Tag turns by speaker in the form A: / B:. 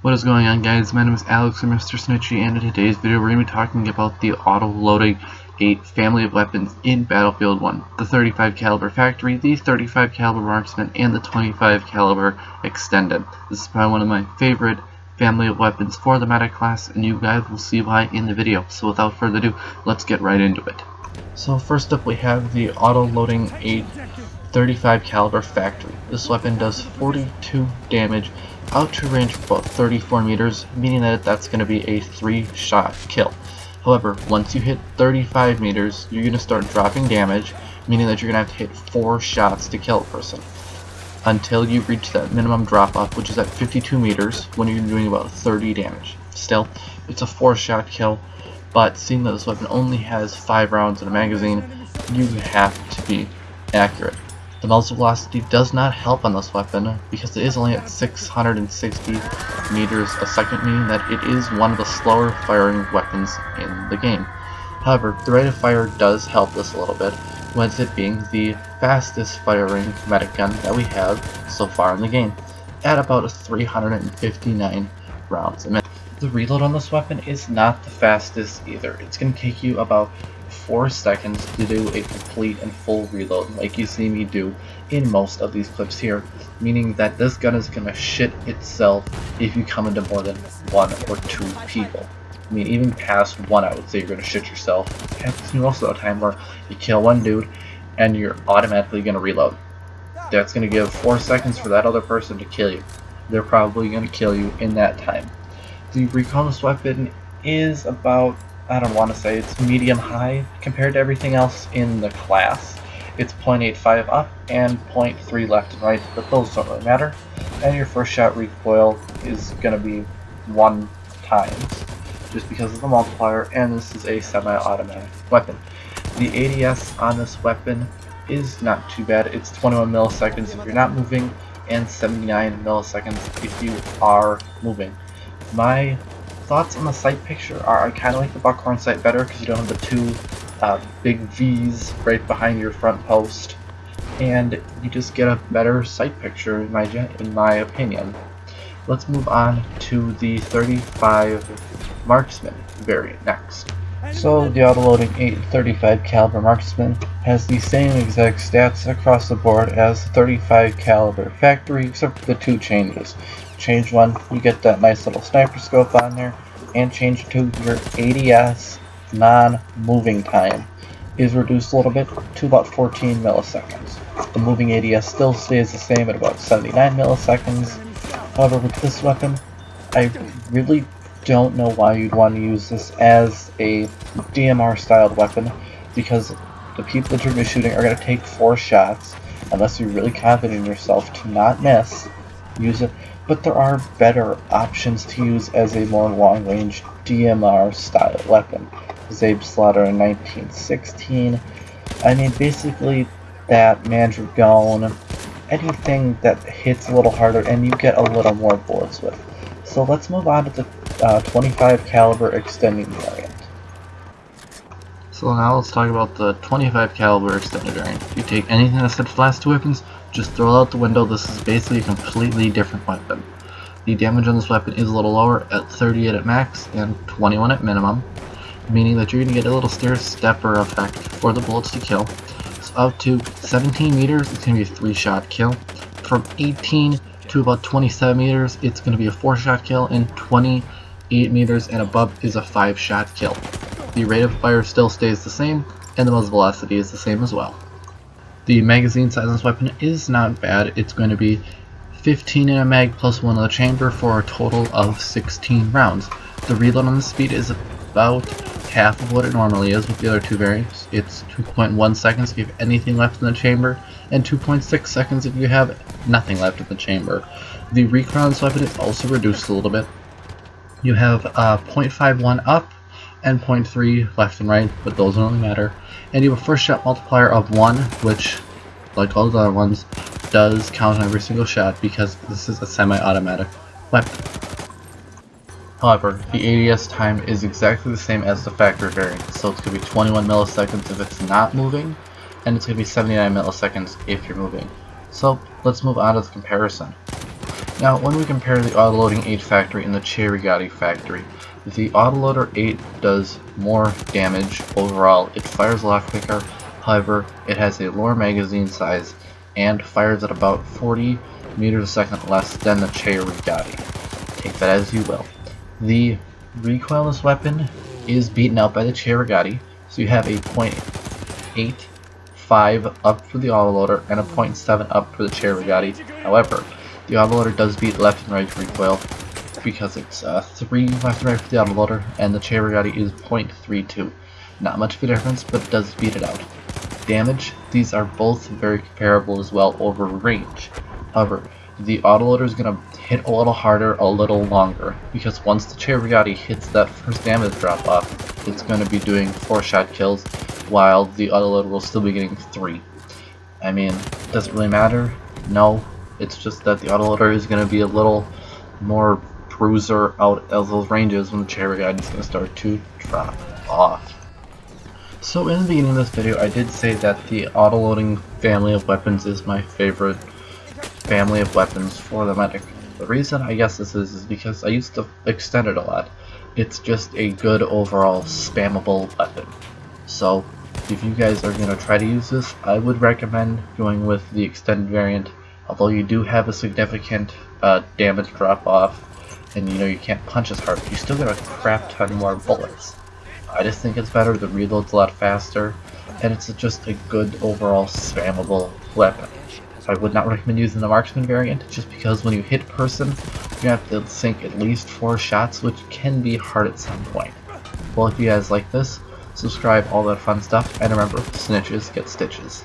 A: What is going on, guys? My name is Alex or Mr. Snitchy, and in today's video we're going to be talking about the Autoloading 8 family of weapons in Battlefield 1. The 35 caliber factory, the 35 caliber marksman, and the 25 caliber extended. This is probably one of my favorite family of weapons for the meta class, and you guys will see why in the video. So without further ado, let's get right into it. So first up we have the Autoloading 8 35 caliber factory. This weapon does 42 damage out to a range of about 34 meters, meaning that that's going to be a 3-shot kill. However, once you hit 35 meters, you're going to start dropping damage, meaning that you're going to have to hit 4 shots to kill a person until you reach that minimum drop off, which is at 52 meters when you're doing about 30 damage. Still, it's a 4-shot kill, but seeing that this weapon only has 5 rounds in a magazine, you have to be accurate. The muzzle velocity does not help on this weapon because it is only at 660 meters a second, meaning that it is one of the slower firing weapons in the game. However, the rate of fire does help this a little bit, with it being the fastest firing medic gun that we have so far in the game, at about 359 rounds a minute. The reload on this weapon is not the fastest either. It's going to take you about 4 seconds to do a complete and full reload, like you see me do in most of these clips here, meaning that this gun is going to shit itself if you come into more than 1 or 2 people. I mean, even past 1, I would say you're going to shit yourself. It happens to me most of the time where you kill one dude and you're automatically going to reload. That's going to give 4 seconds for that other person to kill you. They're probably going to kill you in that time. The recoil on this weapon is about, I don't want to say it's medium high compared to everything else in the class. It's 0.85 up and 0.3 left and right, but those don't really matter. And your first shot recoil is going to be 1 times, just because of the multiplier, and this is a semi-automatic weapon. The ADS on this weapon is not too bad. It's 21 milliseconds if you're not moving, and 79 milliseconds if you are moving. My thoughts on the sight picture are I kind of like the buckhorn sight better because you don't have the 2 big V's right behind your front post, and you just get a better sight picture in my opinion. Let's move on to the 35 marksman variant next. So the Autoloading 8 35 caliber marksman has the same exact stats across the board as the 35 caliber factory, except for the 2 changes. Change 1, you get that nice little sniper scope on there, and change 2, your ADS non-moving time is reduced a little bit to about 14 milliseconds. The moving ADS still stays the same at about 79 milliseconds. However, with this weapon, I really don't know why you'd want to use this as a DMR styled weapon, because the people that you're going to be shooting are going to take 4 shots unless you're really confident in yourself to not miss. Use it, but there are better options to use as a more long range DMR style weapon. Zabe Slaughter in 1916. I mean, basically that Mandragone, anything that hits a little harder and you get a little more bullets with. So let's move on to the 25 caliber extending variant. So now let's talk about the 25 caliber extended variant. You take anything that said last 2 weapons, just throw it out the window. This is basically a completely different weapon. The damage on this weapon is a little lower at 38 at max and 21 at minimum, meaning that you're going to get a little stair stepper effect for the bullets to kill. So out to 17 meters, it's going to be a 3-shot kill. From 18 to about 27 meters, it's going to be a 4-shot kill, and 28 meters and above is a 5-shot kill. The rate of fire still stays the same, and the muzzle velocity is the same as well. The magazine size on this weapon is not bad. It's going to be 15 in a mag plus 1 in the chamber for a total of 16 rounds. The reload on the speed is about half of what it normally is with the other 2 variants. It's 2.1 seconds if you have anything left in the chamber, and 2.6 seconds if you have nothing left in the chamber. The recoil on this weapon is also reduced a little bit. You have 0.51 up and 0.3 left and right, but those don't really matter. And you have a first shot multiplier of 1, which, like all the other ones, does count on every single shot because this is a semi-automatic weapon. However, the ADS time is exactly the same as the factory variant, so it's going to be 21 milliseconds if it's not moving, and it's going to be 79 milliseconds if you're moving. So let's move on to the comparison. Now, when we compare the Autoloading 8 factory and the Cherry factory, the Autoloader 8 does more damage overall. It fires a lot quicker, however, it has a lower magazine size and fires at about 40 meters a second less than the Cherry. Take that as you will. The recoil of this weapon is beaten out by the Cherry, so you have a .85 up for the Autoloader and a .7 up for the Cherry. However, the Autoloader does beat left and right recoil because it's 3 left and right for the Autoloader, and the Cherry is .32. Not much of a difference, but it does beat it out. Damage, these are both very comparable as well over range. However, the Autoloader is going to hit a little harder, a little longer, because once the Cherry hits that first damage drop off, it's going to be doing 4-shot kills, while the Autoloader will still be getting 3. I mean, does it really matter? No, it's just that the Autoloader is going to be a little more bruiser out of those ranges when the Cherry is going to start to drop off. So in the beginning of this video, I did say that the Autoloading family of weapons is my favorite family of weapons for the medic. The reason I guess this is because I used to extend it a lot. It's just a good overall spammable weapon. So if you guys are going to try to use this, I would recommend going with the extended variant. Although you do have a significant damage drop off, and you can't punch as hard, you still get a crap ton more bullets. I just think it's better, the reload's a lot faster, and it's just a good overall spammable weapon. So I would not recommend using the marksman variant, just because when you hit a person, you have to sink at least 4 shots, which can be hard at some point. Well, if you guys like this, subscribe, all that fun stuff, and remember, snitches get stitches.